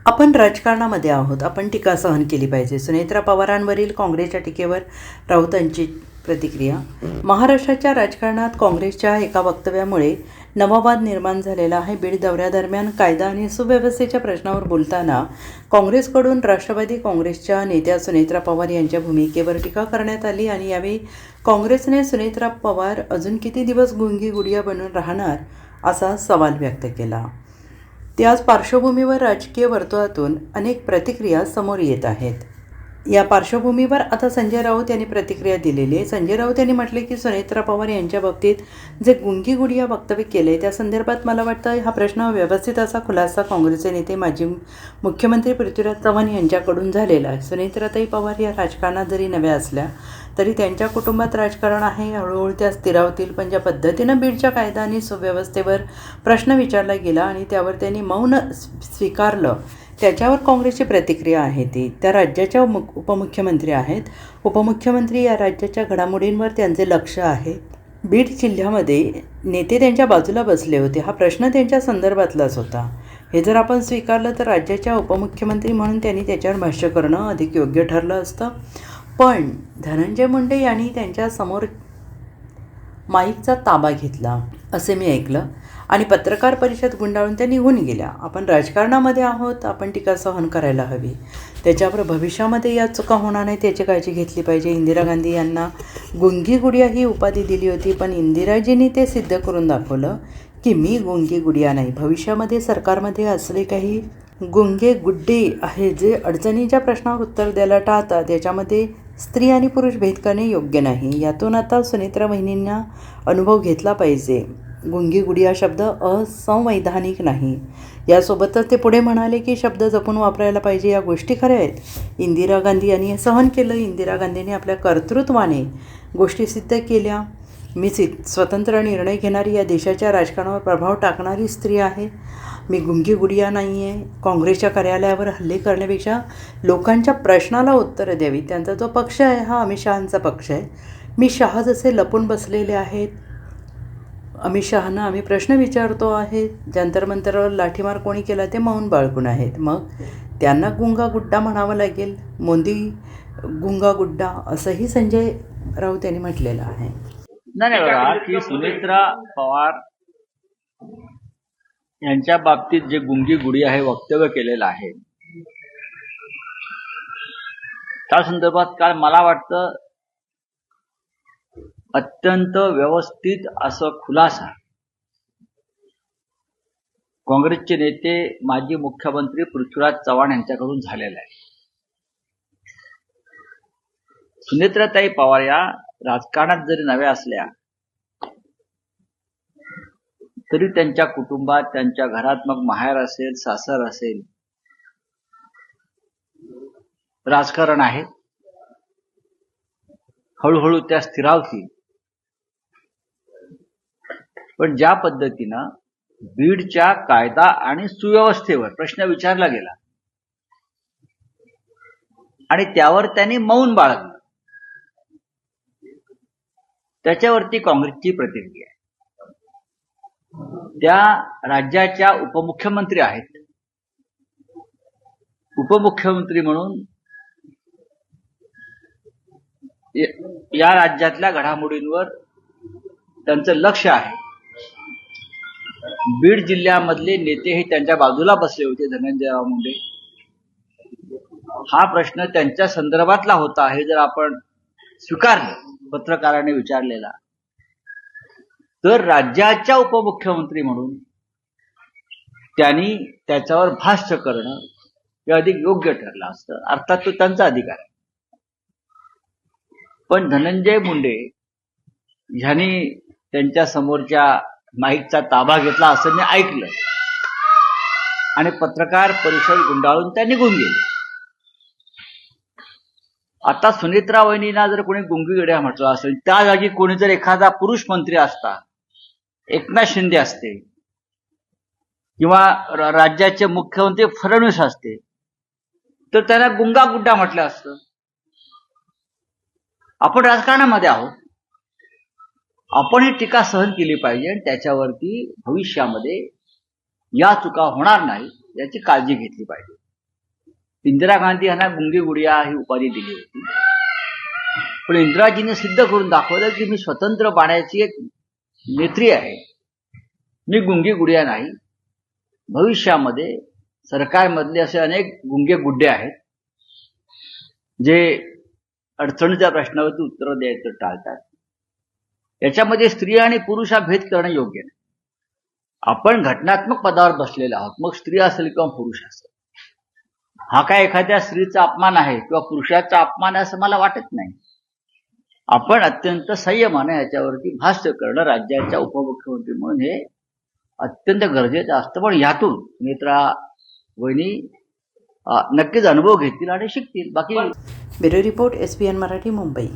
आपण राजकारणामध्ये आहोत. आपण टीका सहन केली पाहिजे. सुनेत्रा पवारांवरील काँग्रेसच्या टीकेवर राऊतांची प्रतिक्रिया. महाराष्ट्राच्या राजकारणात काँग्रेसच्या एका वक्तव्यामुळे नवा वाद निर्माण झालेला आहे. बीड दौऱ्यादरम्यान कायदा आणि सुव्यवस्थेच्या प्रश्नावर बोलताना काँग्रेसकडून राष्ट्रवादी काँग्रेसच्या नेत्या सुनेत्रा पवार यांच्या भूमिकेवर टीका करण्यात आली आणि यावेळी काँग्रेसने सुनेत्रा पवार अजून किती दिवस गुंगी गुडिया बनून राहणार असा सवाल व्यक्त केला. त्याच पार्श्वभूमीवर राजकीय वर्तुळातून अनेक प्रतिक्रिया समोर येत आहेत. या पार्श्वभूमीवर आता संजय राऊत यांनी प्रतिक्रिया दिलेली आहे. संजय राऊत यांनी म्हटले की सुनेत्रा पवार यांच्या बाबतीत जे गुंगी गुडिया वक्तव्य केले त्या संदर्भात मला वाटतं हा प्रश्न व्यवस्थित असा खुलासा काँग्रेसचे नेते माजी मुख्यमंत्री पृथ्वीराज चव्हाण यांच्याकडून झालेला आहे. सुनेत्राताई पवार या राजकारणात जरी नव्या असल्या तरी त्यांच्या कुटुंबात राजकारण आहे. हळूहळू त्या स्थिरावतील. पण ज्या पद्धतीनं बीडच्या कायदा आणि सुव्यवस्थेवर प्रश्न विचारला गेला आणि त्यावर त्यांनी मौन स्वीकारलं त्याच्यावर काँग्रेसची प्रतिक्रिया आहे. त्या राज्याच्या उपमुख्यमंत्री आहेत. उपमुख्यमंत्री या राज्याच्या घडामोडींवर त्यांचे लक्ष आहे. बीड जिल्ह्यामध्ये नेते त्यांच्या बाजूला बसले होते. हा प्रश्न त्यांच्या संदर्भातलाच होता. हे जर आपण स्वीकारलं तर राज्याच्या उपमुख्यमंत्री म्हणून त्यांनी त्याच्यावर भाष्य करणं अधिक योग्य ठरलं असतं. पण धनंजय मुंडे यांनी त्यांच्यासमोर माईकचा ताबा घेतला असे मी ऐकलं आणि पत्रकार परिषद गुंडाळून त्या निघून गेल्या. आपण राजकारणामध्ये आहोत. आपण टीका सहन करायला हवी. त्याच्यावर भविष्यामध्ये या चुका होणार नाही त्याची काळजी घेतली पाहिजे. इंदिरा गांधी यांना गुंगी गुडिया ही उपाधी दिली होती. पण इंदिराजींनी ते सिद्ध करून दाखवलं की मी गुंगी गुडिया नाही. भविष्यामध्ये सरकारमध्ये असले काही गुंगे गुड्डे आहे जे अडचणीच्या प्रश्नावर उत्तर द्यायला टाळतात. याच्यामध्ये स्त्री आणि पुरुष भेद करणे योग्य नाही. यातून आता सुनेत्रा वहिनींना अनुभव घेतला पाहिजे. गुंगी गुडिया शब्द असंवैधानिक नाही. यासोबतच ते पुढे म्हणाले की शब्द जपून वापरायला पाहिजे. या गोष्टी खऱ्या आहेत. इंदिरा गांधी यांनी हे सहन केलं. इंदिरा गांधींनी आपल्या कर्तृत्वाने गोष्टी सिद्ध केल्या. मी स्वतंत्र निर्णय घेणारी, या देशाच्या राजकारणावर प्रभाव टाकणारी स्त्री आहे. मी गुंगी गुडिया नाही आहे. काँग्रेसच्या कार्यालयावर हल्ले करण्यापेक्षा लोकांच्या प्रश्नाला उत्तरं द्यावी. त्यांचा जो पक्ष आहे हा अमित शहांचा पक्ष आहे. मी शहा जसे लपून बसलेले आहेत, अमित शहांना आम्ही प्रश्न विचारतो आहे. जंतर मंतरवर लाठीमार कोणी केला ते मौन बाळगून आहेत. मग त्यांना गुंगा गुड्डा म्हणावं लागेल. मोदी गुंगा गुड्डा असंही संजय राऊत यांनी म्हटलेलं आहे. नाही बघा की सुनेत्रा पवार यांच्या बाबतीत जे गुंगी गुडिया हे वक्तव्य केलेलं आहे त्या संदर्भात काल मला वाटतं अत्यंत व्यवस्थित असं खुलासा काँग्रेसचे नेते माजी मुख्यमंत्री पृथ्वीराज चव्हाण यांच्याकडून झालेला आहे. सुनेत्राताई पवार या राजकारणात जरी नव्या असल्या तरी त्यांच्या कुटुंबात, त्यांच्या घरात, मग माहेर असेल, सासर असेल, राजकारण आहे. हळूहळू त्या स्थिरावतील. पण ज्या पद्धतीनं बीडच्या कायदा आणि सुव्यवस्थेवर प्रश्न विचारला गेला आणि त्यावर त्यांनी मौन बाळगलं, त्याच्यावरती काँग्रेसची प्रतिक्रिया आहे. त्या राज्याच्या उपमुख्यमंत्री आहेत. उपमुख्यमंत्री म्हणून या राज्यातल्या घडामोडींवर त्यांचं लक्ष आहे. बीड जिल्ह्यामधले नेते हे त्यांच्या बाजूला बसले होते. धनंजयराव मुंडे, हा प्रश्न त्यांच्या संदर्भातला होता हे जर आपण स्वीकारलं पत्रकाराने विचारलेला, तर राज्याच्या उपमुख्यमंत्री म्हणून त्यांनी त्याच्यावर भाष्य करणं हे अधिक योग्य ठरलं असतं. अर्थात तो त्यांचा अधिकार आहे. पण धनंजय मुंडे ह्यांनी त्यांच्या समोरच्या माईकचा ताबा घेतला असं मी ऐकलं आणि पत्रकार परिषद गुंडाळून त्या निघून गेले. आता सुनेत्रा वहिनींना जर कोणी गुंगी गुडिया म्हटलं असेल, त्या जागी कोणी जर एखादा पुरुष मंत्री असता, एकनाथ शिंदे असते किंवा राज्याचे मुख्यमंत्री फडणवीस असते, तर त्यांना गुंगा गुड्डा म्हटलं असतं. आपण राजकारणामध्ये आहोत. आपण ही टीका सहन केली पाहिजे आणि त्याच्यावरती भविष्यामध्ये या चुका होणार नाही याची काळजी घेतली पाहिजे. इंदिरा गांधी यांना गुंगी गुडिया ही उपाधी दिली होती. पण इंदिराजीने सिद्ध करून दाखवलं की मी स्वतंत्र पाण्याची एक नेत्री आहे, मी गुंगी गुडिया नाही. भविष्यामध्ये सरकारमधले असे अनेक गुंगे गुड्डे आहेत जे अडचणीच्या प्रश्नावरती उत्तरं द्यायचं टाळतात. याच्यामध्ये स्त्री आणि पुरुष हा भेद करणं योग्य नाही. आपण घटनात्मक पदावर बसलेले आहोत, मग स्त्री असेल किंवा पुरुष असेल. हा काय एखाद्या स्त्रीचा अपमान आहे किंवा पुरुषाचा अपमान आहे असं मला वाटत नाही. आपण अत्यंत संयमाने याच्यावरती भाष्य करणं राज्याच्या उपमुख्यमंत्री म्हणून हे अत्यंत गरजेचं असतं. पण यातून नेत्रा वहिनी नक्कीच अनुभव घेतील आणि शिकतील. बाकी bureau report SBN Marathi, Mumbai.